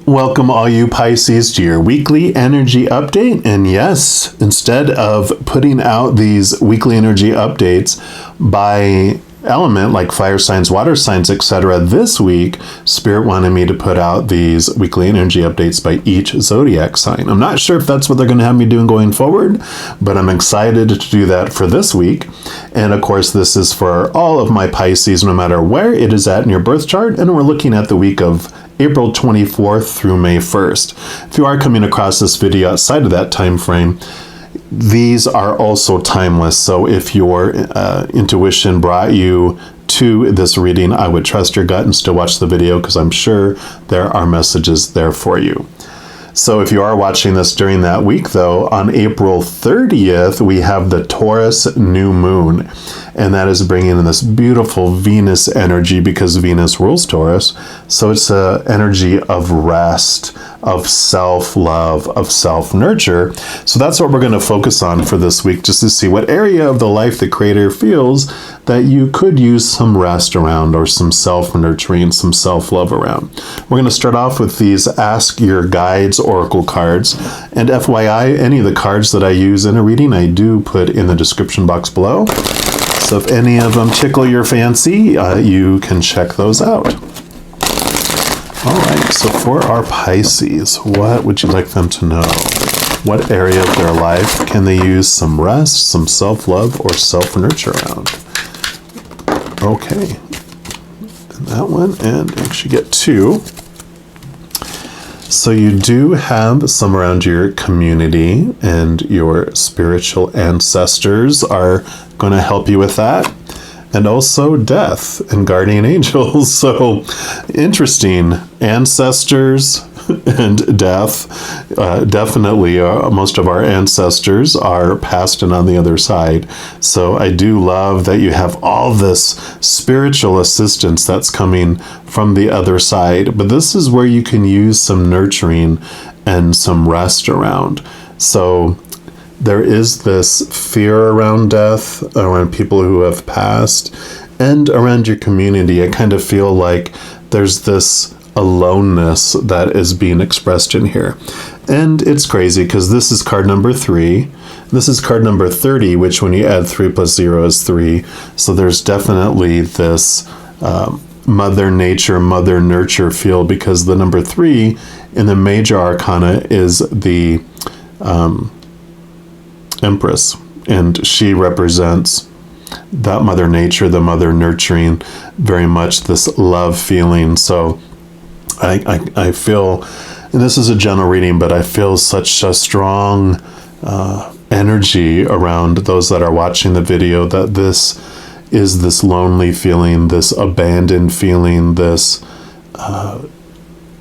Welcome all you Pisces to your weekly energy update. And yes, instead of putting out these weekly energy updates by element like fire signs, water signs, etc., this week, Spirit wanted me to put out these weekly energy updates by each zodiac sign. I'm not sure if that's what they're going to have me doing going forward, but I'm excited to do that for this week. And of course, this is for all of my Pisces, no matter where it is at in your birth chart. And we're looking at the week of April 24th through May 1st. If you are coming across this video outside of that time frame, these are also timeless. So if your intuition brought you to this reading, I would trust your gut and still watch the video because I'm sure there are messages there for you. So if you are watching this during that week, though, on April 30th, we have the Taurus new moon. And that is bringing in this beautiful Venus energy because Venus rules Taurus. So it's an energy of rest, of self-love, of self-nurture. So that's what we're going to focus on for this week, just to see what area of the life the Creator feels that you could use some rest around or some self-nurturing, some self-love around. We're going to start off with these Ask Your Guides Oracle cards. And FYI, any of the cards that I use in a reading, I do put in the description box below. So if any of them tickle your fancy, you can check those out. All right, so for our Pisces, what would you like them to know? What area of their life can they use some rest, some self-love, or self-nurture around? Okay, and that one, and actually get two. So you do have some around your community, and your spiritual ancestors are going to help you with that. And also death and guardian angels. So interesting. Ancestors and death. Definitely most of our ancestors are passed and on the other side. So I do love that you have all this spiritual assistance that's coming from the other side. But this is where you can use some nurturing and some rest around. So there is this fear around death, around people who have passed, and around your community. I kind of feel like there's this aloneness that is being expressed in here. And it's crazy because this is card number 3. This is card number 30, which when you add 3 plus 0 is 3. So there's definitely this Mother Nature, Mother Nurture feel, because the number 3 in the major arcana is the Empress, and she represents that Mother Nature, the Mother Nurturing, very much this love feeling. So I feel, and this is a general reading, but I feel such a strong energy around those that are watching the video, that this is this lonely feeling, this abandoned feeling, this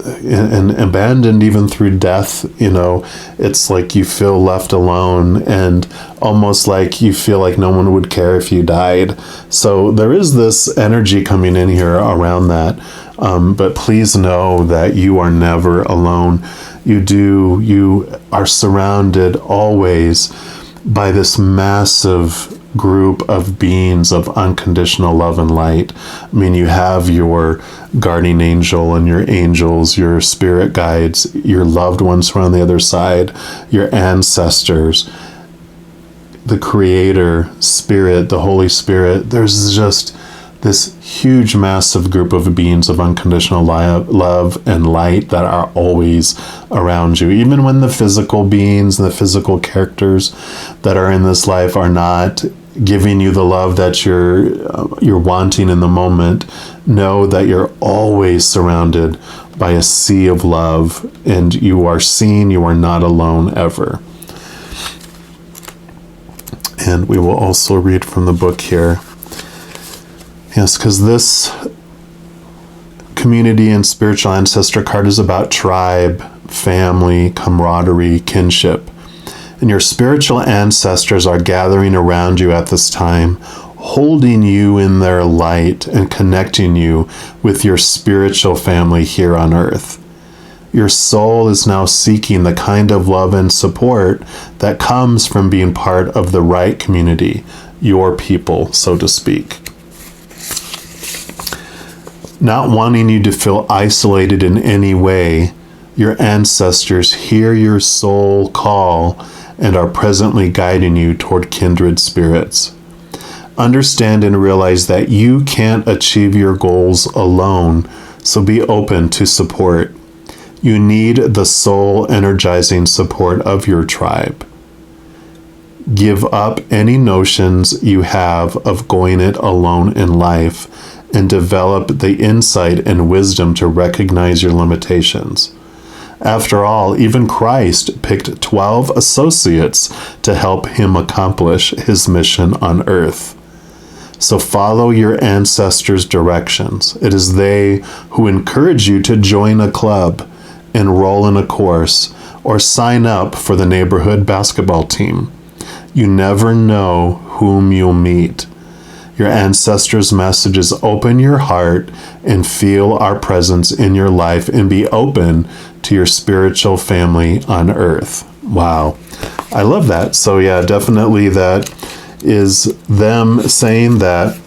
and abandoned even through death. You know, it's like you feel left alone, and almost like you feel like no one would care if you died. So there is this energy coming in here around that. But please know that you are never alone. You are surrounded always by this massive group of beings of unconditional love and light. I mean, you have your guardian angel and your angels, your spirit guides, your loved ones from on the other side, your ancestors, the Creator, Spirit, the Holy Spirit. There's just this huge, massive group of beings of unconditional love and light that are always around you. Even when the physical beings, the physical characters that are in this life are not giving you the love that you're wanting in the moment, know that you're always surrounded by a sea of love, and you are seen, you are not alone ever. And we will also read from the book here. Yes, because this community and spiritual ancestor card is about tribe, family, camaraderie, kinship. And your spiritual ancestors are gathering around you at this time, holding you in their light and connecting you with your spiritual family here on earth. Your soul is now seeking the kind of love and support that comes from being part of the right community, your people, so to speak. Not wanting you to feel isolated in any way, Your ancestors hear your soul call and are presently guiding you toward kindred spirits. Understand and realize that you can't achieve your goals alone, so be open to support. You need the soul energizing support of your tribe. Give up any notions you have of going it alone in life and develop the insight and wisdom to recognize your limitations. After all, even Christ picked 12 associates to help him accomplish his mission on earth. So follow your ancestors' directions. It is they who encourage you to join a club, enroll in a course, or sign up for the neighborhood basketball team. You never know whom you'll meet. Your ancestors' messages open your heart and feel our presence in your life and be open to your spiritual family on earth. Wow. I love that. So yeah, definitely that is them saying that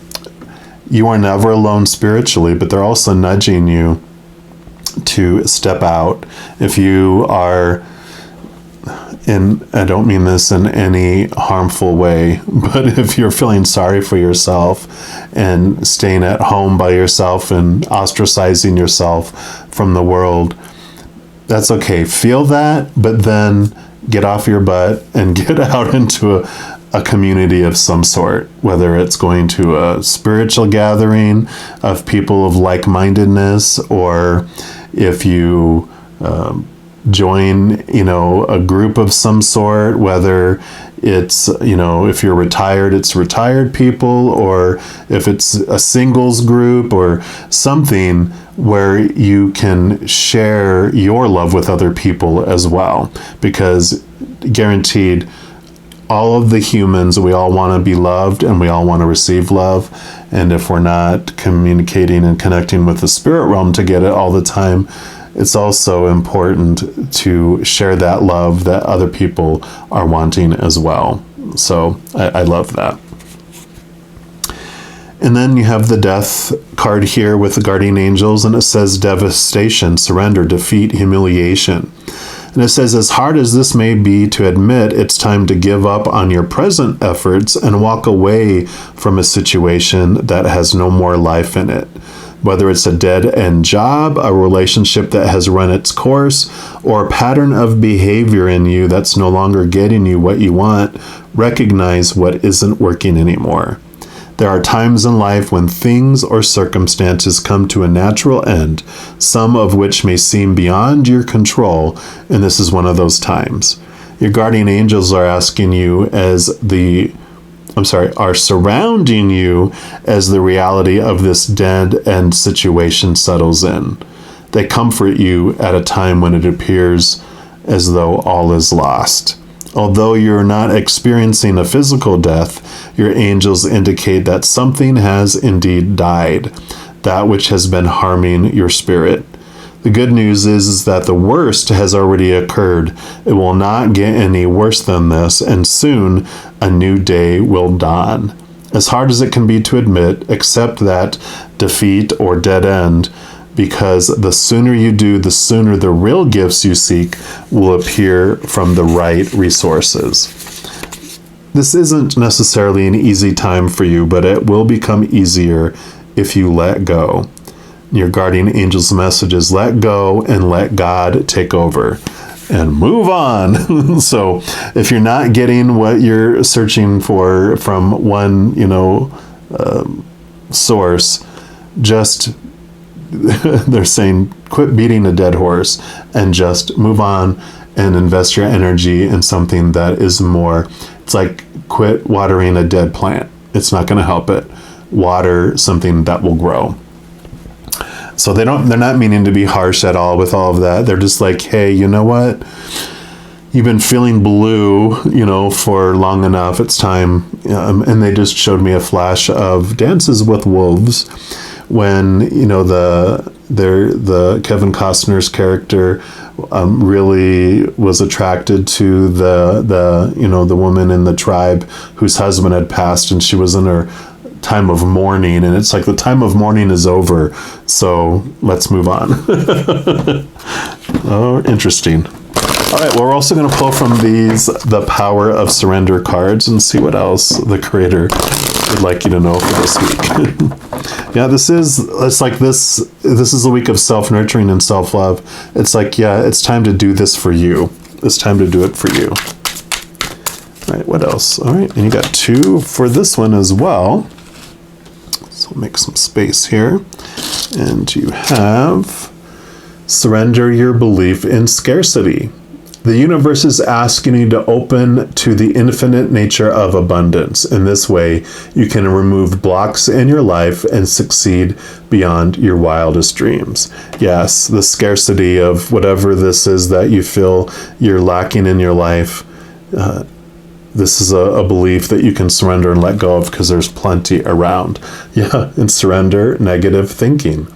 you are never alone spiritually, but they're also nudging you to step out. If you are I don't mean this in any harmful way, but if you're feeling sorry for yourself and staying at home by yourself and ostracizing yourself from the world, that's okay. Feel that, but then get off your butt and get out into a community of some sort, whether it's going to a spiritual gathering of people of like-mindedness, or if you join, a group of some sort, whether it's, if you're retired, it's retired people, or if it's a singles group or something where you can share your love with other people as well. Because guaranteed, all of the humans, we all want to be loved and we all want to receive love. And if we're not communicating and connecting with the spirit realm to get it all the time, it's also important to share that love that other people are wanting as well. So I love that. And then you have the death card here with the guardian angels, and it says devastation, surrender, defeat, humiliation. And it says, as hard as this may be to admit, it's time to give up on your present efforts and walk away from a situation that has no more life in it. Whether it's a dead-end job, a relationship that has run its course, or a pattern of behavior in you that's no longer getting you what you want, recognize what isn't working anymore. There are times in life when things or circumstances come to a natural end, some of which may seem beyond your control, and this is one of those times. Your guardian angels are asking you are surrounding you as the reality of this dead-end situation settles in. They comfort you at a time when it appears as though all is lost. Although you're not experiencing a physical death, your angels indicate that something has indeed died, that which has been harming your spirit. The good news is that the worst has already occurred. It will not get any worse than this, and soon a new day will dawn. As hard as it can be to admit, accept that defeat or dead end, because the sooner you do, the sooner the real gifts you seek will appear from the right resources. This isn't necessarily an easy time for you, but it will become easier if you let go. Your guardian angel's message is let go and let God take over and move on. So if you're not getting what you're searching for from one, source, just they're saying quit beating a dead horse and just move on and invest your energy in something that is more. It's like quit watering a dead plant. It's not going to help it. Water something that will grow. So they're not meaning to be harsh at all with all of that. They're just like, hey, you know what? You've been feeling blue, for long enough. It's time. And they just showed me a flash of Dances with Wolves when, the Kevin Costner's character really was attracted to the woman in the tribe whose husband had passed, and she was in her time of mourning, and it's like the time of mourning is over, so let's move on. Oh, interesting. All right, well, we're also going to pull from these the Power of Surrender cards and see what else the Creator would like you to know for this week. Yeah, it's is a week of self-nurturing and self-love. It's like, yeah, it's time to do this for you. It's time to do it for you. All right, what else? All right, and you got 2 for this one as well. So we'll make some space here. And you have surrender your belief in scarcity. The universe is asking you to open to the infinite nature of abundance. In this way, you can remove blocks in your life and succeed beyond your wildest dreams. Yes, the scarcity of whatever this is that you feel you're lacking in your life, this is a belief that you can surrender and let go of because there's plenty around. Yeah, and surrender negative thinking.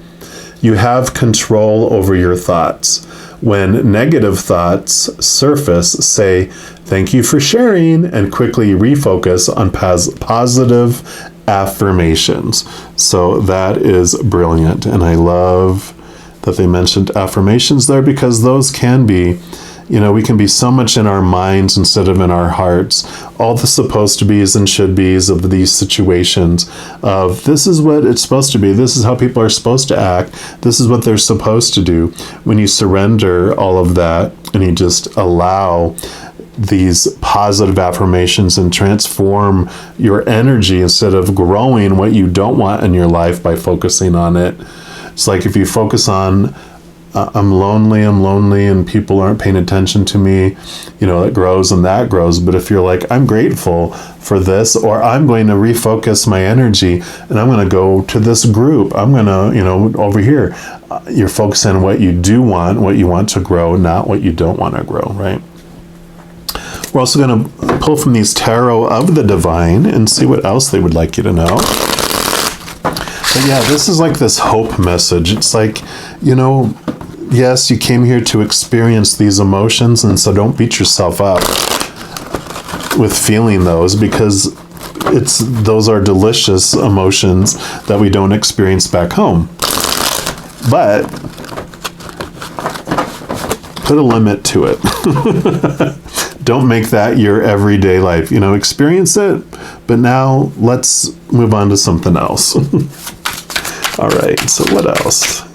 You have control over your thoughts. When negative thoughts surface, say, thank you for sharing, and quickly refocus on positive affirmations. So that is brilliant. And I love that they mentioned affirmations there, because those can be, we can be so much in our minds instead of in our hearts. All the supposed to be's and should be's of these situations of this is what it's supposed to be. This is how people are supposed to act. This is what they're supposed to do. When you surrender all of that and you just allow these positive affirmations and transform your energy instead of growing what you don't want in your life by focusing on it. It's like if you focus on I'm lonely, and people aren't paying attention to me, it grows and that grows. But if you're like, I'm grateful for this, or I'm going to refocus my energy and I'm going to go to this group, I'm going to, over here, you're focusing on what you do want, what you want to grow, not what you don't want to grow, right? We're also going to pull from these tarot of the divine and see what else they would like you to know. But yeah, this is like this hope message. It's like, yes, you came here to experience these emotions, and so don't beat yourself up with feeling those, because those are delicious emotions that we don't experience back home. But put a limit to it. Don't make that your everyday life. Experience it, but now let's move on to something else. All right, so what else?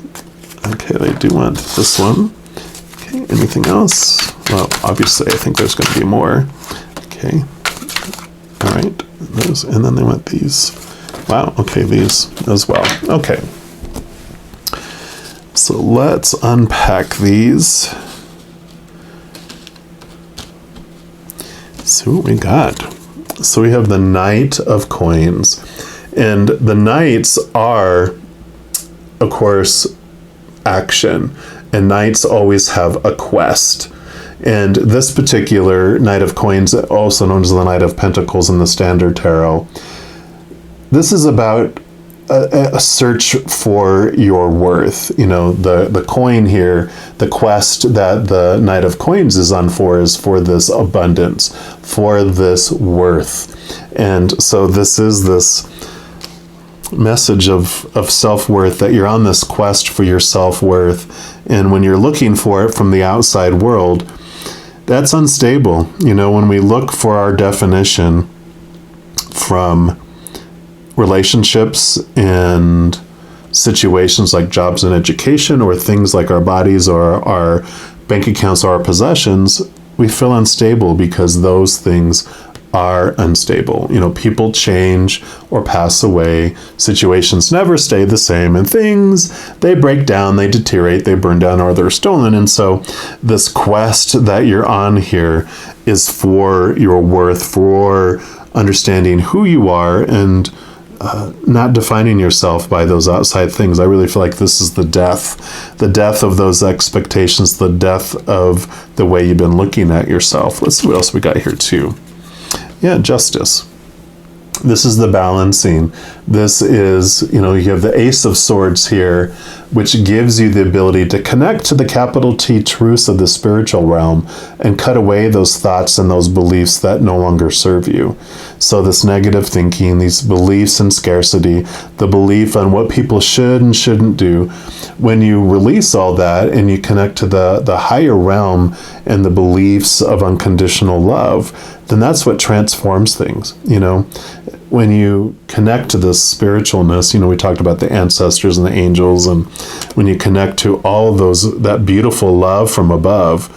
Okay, they do want this one. Okay, anything else? Well, obviously, I think there's going to be more. Okay. All right. Those, and then they want these. Wow. Okay, these as well. Okay. So let's unpack these. See what we got. So we have the Knight of Coins. And the Knights are, of course, action, and knights always have a quest. And this particular Knight of Coins, also known as the Knight of Pentacles in the Standard Tarot, this is about a search for your worth. The coin here, the quest that the Knight of Coins is on for is for this abundance, for this worth. And so this is this message of self-worth, that you're on this quest for your self-worth, and when you're looking for it from the outside world, that's unstable. When we look for our definition from relationships and situations like jobs and education, or things like our bodies or our bank accounts or our possessions, we feel unstable because those things are unstable. People change or pass away. Situations never stay the same, and things, they break down, they deteriorate, they burn down, or they're stolen. And so this quest that you're on here is for your worth, for understanding who you are, and not defining yourself by those outside things. I really feel like this is the death of those expectations, the death of the way you've been looking at yourself. Let's see what else we got here too. Yeah, justice. This is the balancing. This is, you have the Ace of Swords here, which gives you the ability to connect to the capital T truths of the spiritual realm and cut away those thoughts and those beliefs that no longer serve you. So this negative thinking, these beliefs in scarcity, the belief on what people should and shouldn't do, when you release all that and you connect to the higher realm and the beliefs of unconditional love, then that's what transforms things. When you connect to this spiritualness, we talked about the ancestors and the angels, and when you connect to all of that beautiful love from above,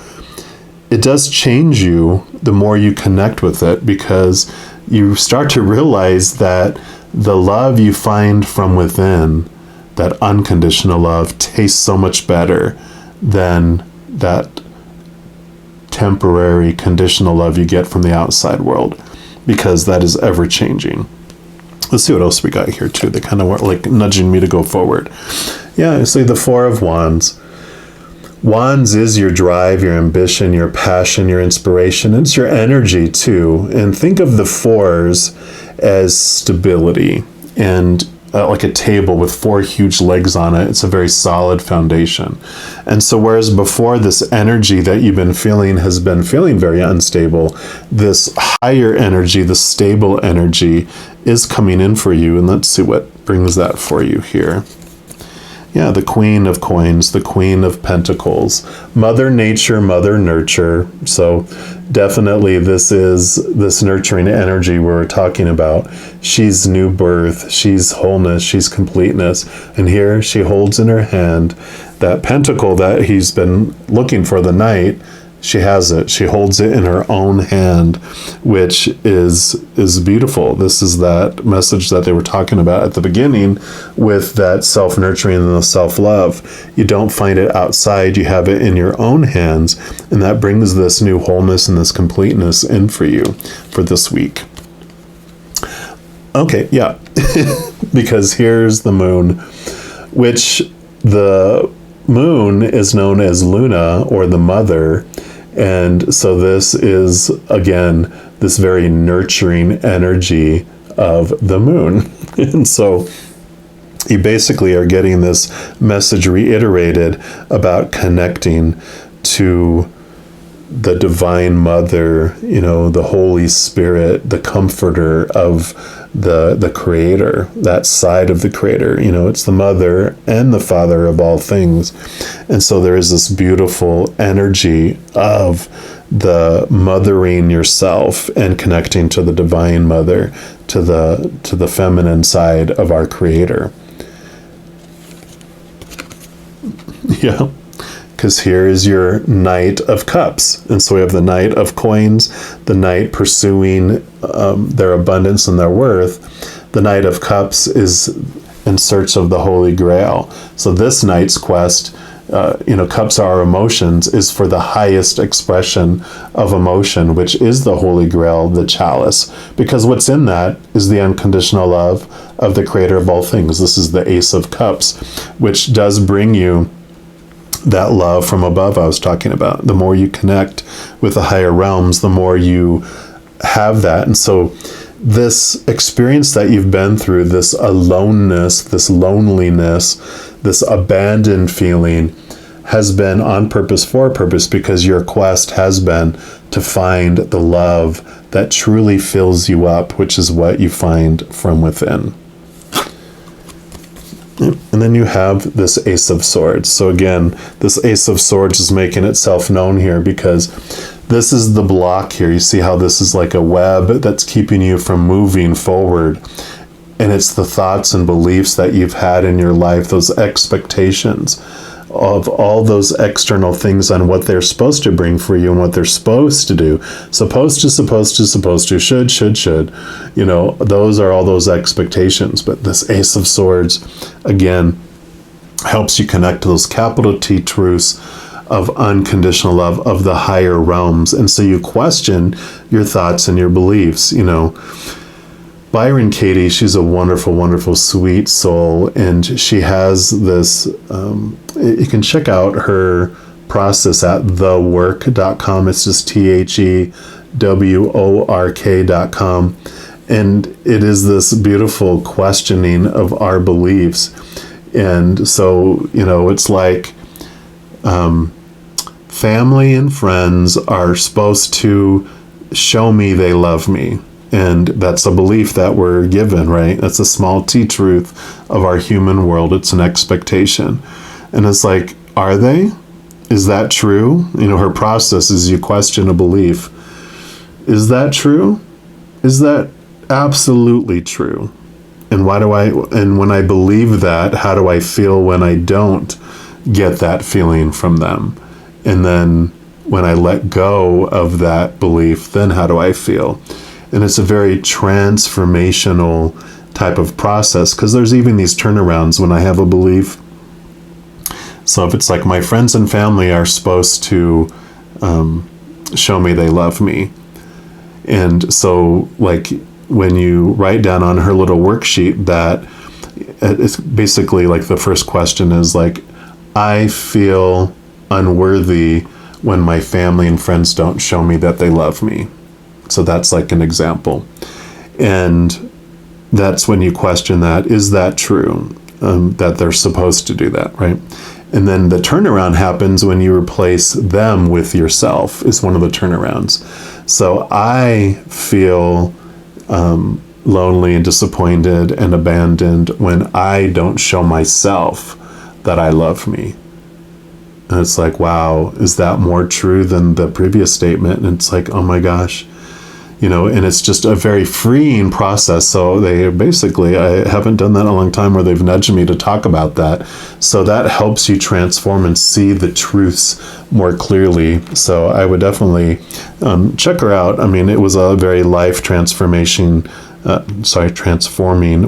it does change you the more you connect with it, because you start to realize that the love you find from within, that unconditional love, tastes so much better than that temporary conditional love you get from the outside world, because that is ever changing. Let's see what else we got here too. They kind of were like nudging me to go forward. Yeah, see the Four of Wands. Wands is your drive, your ambition, your passion, your inspiration. It's your energy too. And think of the fours as stability, and like a table with four huge legs on it. It's a very solid foundation. And so whereas before this energy that you've been feeling has been feeling very unstable, this higher energy, the stable energy, is coming in for you. And let's see what brings that for you here. Yeah, the Queen of Coins, the Queen of Pentacles, Mother Nature, Mother Nurture. So definitely this is this nurturing energy we're talking about. She's new birth, she's wholeness, she's completeness. And here she holds in her hand that pentacle that he's been looking for, the Knight. She has it. She holds it in her own hand, which is beautiful. This is that message that they were talking about at the beginning with that self-nurturing and the self-love. You don't find it outside. You have it in your own hands, and that brings this new wholeness and this completeness in for you for this week. Okay, yeah, because here's the moon, which the moon is known as Luna, or the mother. And so this is, again, this very nurturing energy of the moon. And so you basically are getting this message reiterated about connecting to the Divine Mother, the Holy Spirit, the comforter of the Creator, that side of the Creator. It's the mother and the father of all things. And so there is this beautiful energy of the mothering yourself and connecting to the Divine Mother, to the feminine side of our Creator. Yeah. Because here is your Knight of Cups. And so we have the Knight of Coins, the Knight pursuing their abundance and their worth. The Knight of Cups is in search of the Holy Grail. So this Knight's quest, cups are our emotions, is for the highest expression of emotion, which is the Holy Grail, the chalice. Because what's in that is the unconditional love of the Creator of all things. This is the Ace of Cups, which does bring you that love from above I was talking about. The more you connect with the higher realms, the more you have that. And so this experience that you've been through, this aloneness, this loneliness, this abandoned feeling, has been on purpose, for a purpose, because your quest has been to find the love that truly fills you up, which is what you find from within. And then you have this Ace of Swords. So again, this Ace of Swords is making itself known here because this is the block here. You see how this is like a web that's keeping you from moving forward. And it's the thoughts and beliefs that you've had in your life, those expectations of all those external things on what they're supposed to bring for you and what they're supposed to do. Supposed to, should. Those are all those expectations. But this Ace of Swords, again, helps you connect to those capital T truths of unconditional love of the higher realms. And so you question your thoughts and your beliefs, Byron Katie, she's a wonderful, wonderful, sweet soul, and she has this, you can check out her process at thework.com. It's just THEWORK.com. And it is this beautiful questioning of our beliefs. And so, it's like family and friends are supposed to show me they love me. And that's a belief that we're given, right? That's a small t truth of our human world. It's an expectation. And it's like, are they? Is that true? Her process is you question a belief. Is that true? Is that absolutely true? And when I believe that, how do I feel when I don't get that feeling from them? And then when I let go of that belief, then how do I feel? And it's a very transformational type of process, because there's even these turnarounds when I have a belief. So if it's like my friends and family are supposed to show me they love me. And so like when you write down on her little worksheet that it's basically like the first question is like, I feel unworthy when my family and friends don't show me that they love me. So that's like an example. And that's when you question that, is that true? That they're supposed to do that, right? And then the turnaround happens when you replace them with yourself, is one of the turnarounds. So I feel lonely and disappointed and abandoned when I don't show myself that I love me. And it's like, wow, is that more true than the previous statement? And it's like, oh my gosh. And it's just a very freeing process. So I haven't done that in a long time where they've nudged me to talk about that. So that helps you transform and see the truths more clearly. So I would definitely check her out. It was a very life transforming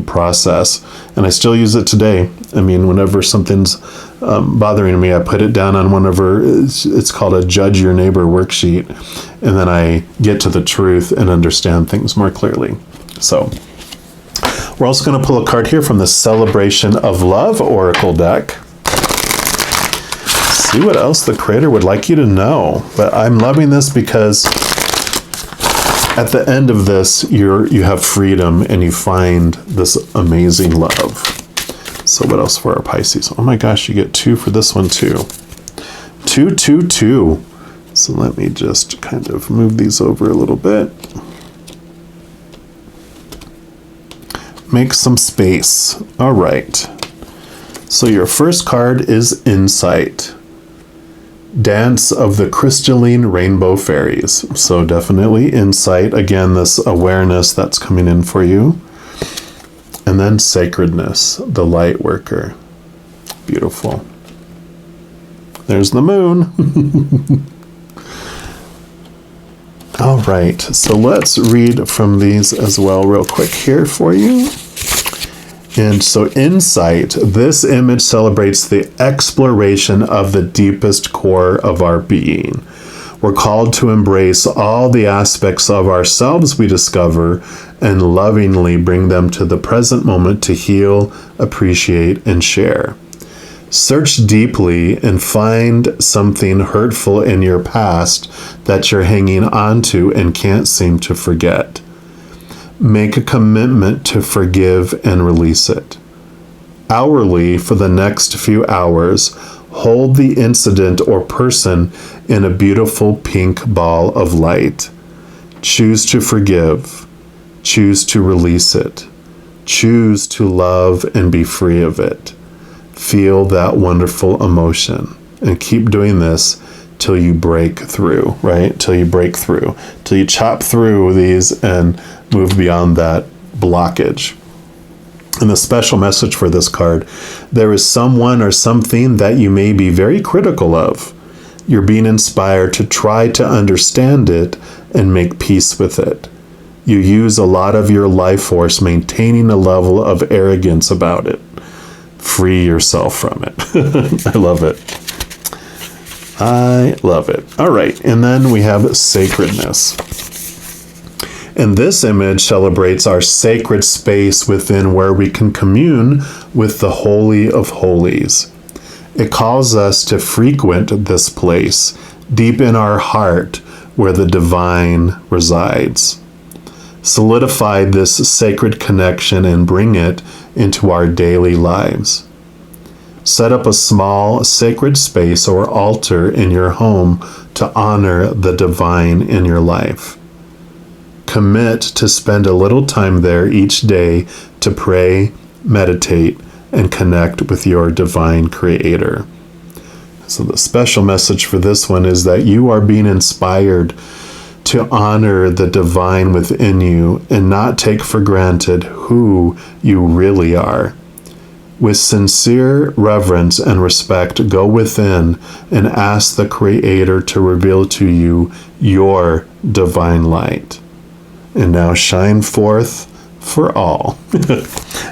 process. And I still use it today. Whenever something's bothering me, I put it down on one of her, it's called a Judge Your Neighbor worksheet. And then I get to the truth and understand things more clearly. So we're also going to pull a card here from the Celebration of Love Oracle deck. See what else the Creator would like you to know. But I'm loving this because at the end of this, you have freedom and you find this amazing love. So what else for our Pisces? Oh my gosh, you get 2 for this one too. 2, 2, 2. So let me just kind of move these over a little bit. Make some space. All right. So your first card is Insight. Dance of the Crystalline Rainbow Fairies. So definitely insight. Again, this awareness that's coming in for you. And then Sacredness, the light worker. Beautiful. There's the moon. All right, so let's read from these as well real quick here for you. And so Insight, this image celebrates the exploration of the deepest core of our being. We're called to embrace all the aspects of ourselves we discover and lovingly bring them to the present moment to heal, appreciate, and share. Search deeply and find something hurtful in your past that you're hanging on to and can't seem to forget. Make a commitment to forgive and release it. Hourly, for the next few hours, hold the incident or person in a beautiful pink ball of light. Choose to forgive. Choose to release it. Choose to love and be free of it. Feel that wonderful emotion and keep doing this till you break through, right? Till you break through, till you chop through these and move beyond that blockage. And the special message for this card, there is someone or something that you may be very critical of. You're being inspired to try to understand it and make peace with it. You use a lot of your life force maintaining a level of arrogance about it. Free yourself from it. I love it. I love it. All right, and then we have Sacredness. And this image celebrates our sacred space within where we can commune with the Holy of Holies. It calls us to frequent this place deep in our heart where the divine resides. Solidify this sacred connection and bring it into our daily lives. Set up a small sacred space or altar in your home to honor the divine in your life. Commit to spend a little time there each day to pray, meditate, and connect with your divine creator. So the special message for this one is that you are being inspired to honor the divine within you and not take for granted who you really are. With sincere reverence and respect, go within and ask the Creator to reveal to you your divine light. And now shine forth for all.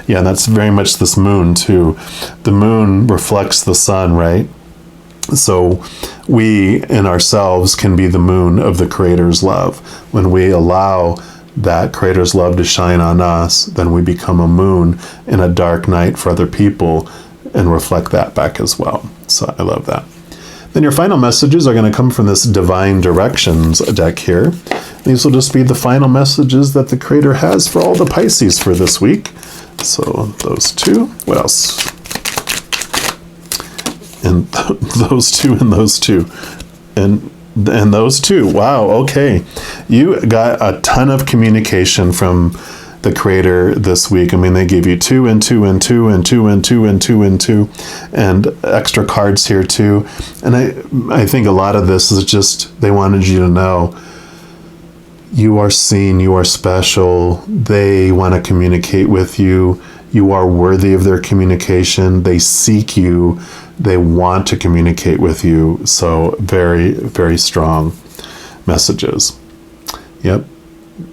Yeah, that's very much this moon too. The moon reflects the sun, right? So we in ourselves can be the moon of the Creator's love. When we allow that Creator's love to shine on us, then we become a moon in a dark night for other people and reflect that back as well. So I love that. Then your final messages are going to come from this Divine Directions deck here. These will just be the final messages that the Creator has for all the Pisces for this week. So those two. What else? And those two and those two. And those two. Wow, okay. You got a ton of communication from the Creator this week. I mean, they gave you 2 and 2 and 2 and 2 and 2 and 2 and 2 and extra cards here too. And I think a lot of this is just they wanted you to know you are seen, you are special. They want to communicate with you. You are worthy of their communication. They seek you. They want to communicate with you. So very, very strong messages. Yep.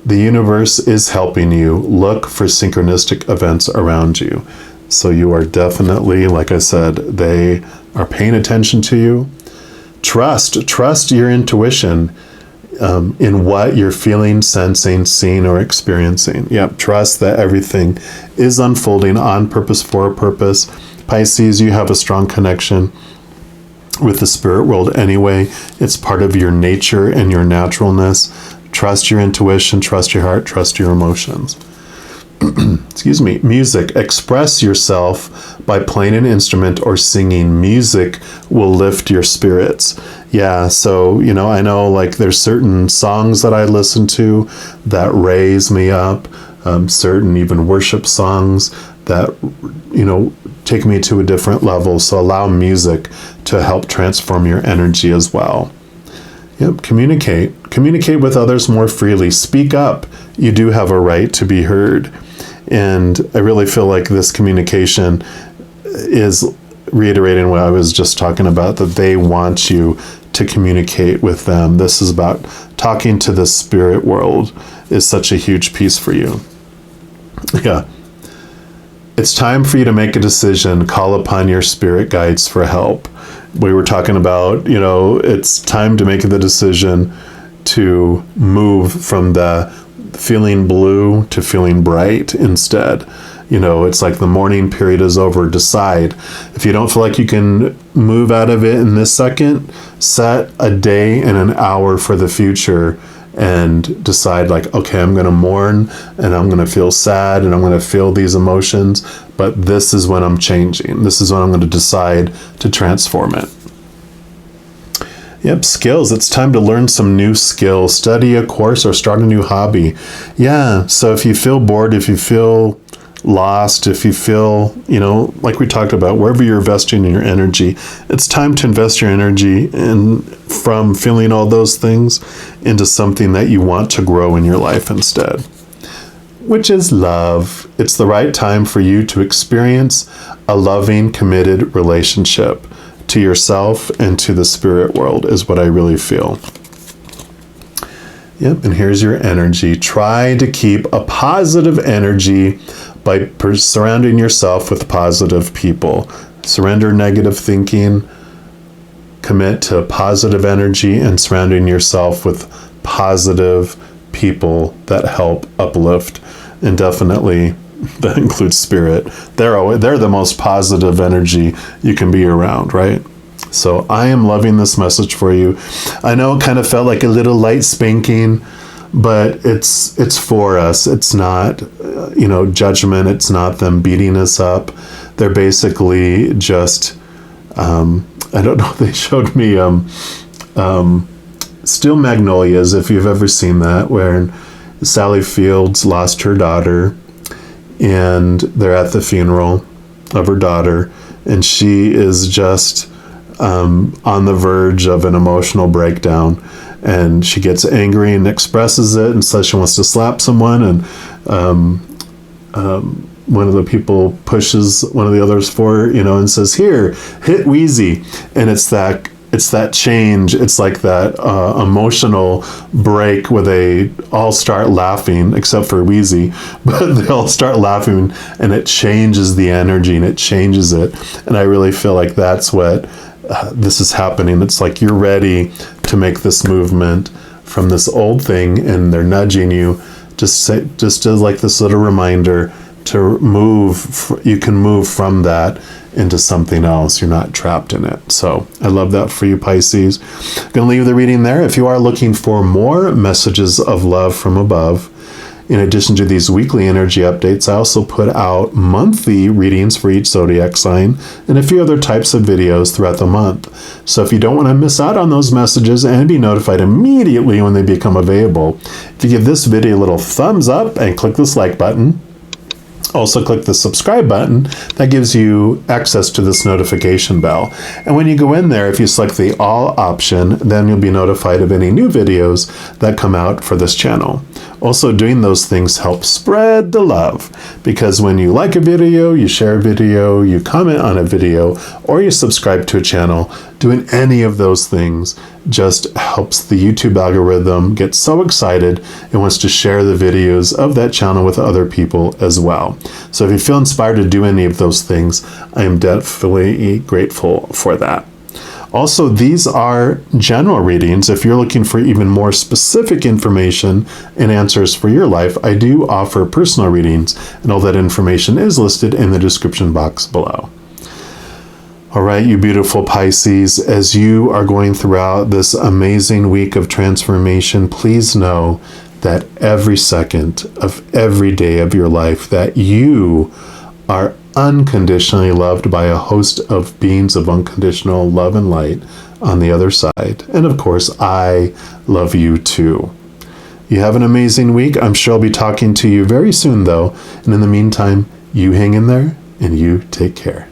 The universe is helping you. Look for synchronistic events around you. So you are definitely, like I said, they are paying attention to you. Trust your intuition in what you're feeling, sensing, seeing, or experiencing. Yep. Trust that everything is unfolding on purpose for a purpose. Pisces, you have a strong connection with the spirit world anyway. It's part of your nature and your naturalness. Trust your intuition, trust your heart, trust your emotions. Excuse me. Music. Express yourself by playing an instrument or singing. Music will lift your spirits. Yeah, so, I know like there's certain songs that I listen to that raise me up, certain even worship songs that, take me to a different level. So allow music to help transform your energy as well. Yep, communicate with others more freely. Speak up. You do have a right to be heard. And I really feel like this communication is reiterating what I was just talking about, that they want you to communicate with them. This is about talking to the spirit world is such a huge piece for you. Yeah. It's time for you to make a decision. Call upon your spirit guides for help. We were talking about, it's time to make the decision to move from the feeling blue to feeling bright instead. It's like the mourning period is over. Decide. If you don't feel like you can move out of it in this second, set a day and an hour for the future and decide like, okay, I'm going to mourn and I'm going to feel sad and I'm going to feel these emotions, but this is when I'm changing. This is when I'm going to decide to transform it. Yep, skills. It's time to learn some new skills, study a course or start a new hobby. Yeah, so if you feel bored, if you feel lost, if you feel, like we talked about, wherever you're investing in your energy, it's time to invest your energy from feeling all those things into something that you want to grow in your life instead, which is love. It's the right time for you to experience a loving, committed relationship to yourself and to the spirit world is what I really feel. Yep, and here's your energy. Try to keep a positive energy by surrounding yourself with positive people. Surrender negative thinking. Commit to positive energy and surrounding yourself with positive people that help uplift. And definitely that includes spirit. They're the most positive energy you can be around, right? So I am loving this message for you. I know it kind of felt like a little light spanking, but it's for us. It's not, judgment. It's not them beating us up. They're basically just, I don't know. They showed me steel magnolias, if you've ever seen that, where Sally Fields lost her daughter, and they're at the funeral of her daughter, and she is just on the verge of an emotional breakdown, and she gets angry and expresses it and says she wants to slap someone, and one of the people pushes one of the others for her, and says, "Here, hit Wheezy." And it's that change. It's like that emotional break where they all start laughing, except for Wheezy, but they all start laughing, and it changes the energy and it changes it. And I really feel like that's what this is happening. It's like you're ready to make this movement from this old thing, and they're nudging you just as like this little reminder to move. You can move from that into something else. You're not trapped in it. So I love that for you, Pisces. Gonna leave the reading there. If you are looking for more messages of love from above, in addition to these weekly energy updates, I also put out monthly readings for each zodiac sign and a few other types of videos throughout the month. So if you don't want to miss out on those messages and be notified immediately when they become available, if you give this video a little thumbs up and click this like button, also click the subscribe button, that gives you access to this notification bell. And when you go in there, if you select the all option, then you'll be notified of any new videos that come out for this channel. Also, doing those things helps spread the love, because when you like a video, you share a video, you comment on a video, or you subscribe to a channel, doing any of those things just helps the YouTube algorithm get so excited it wants to share the videos of that channel with other people as well. So if you feel inspired to do any of those things, I am definitely grateful for that. Also, these are general readings. If you're looking for even more specific information and answers for your life, I do offer personal readings, and all that information is listed in the description box below. All right, you beautiful Pisces, as you are going throughout this amazing week of transformation, please know that every second of every day of your life that you are unconditionally loved by a host of beings of unconditional love and light on the other side. And of course, I love you too. You have an amazing week. I'm sure I'll be talking to you very soon though. And in the meantime, you hang in there and you take care.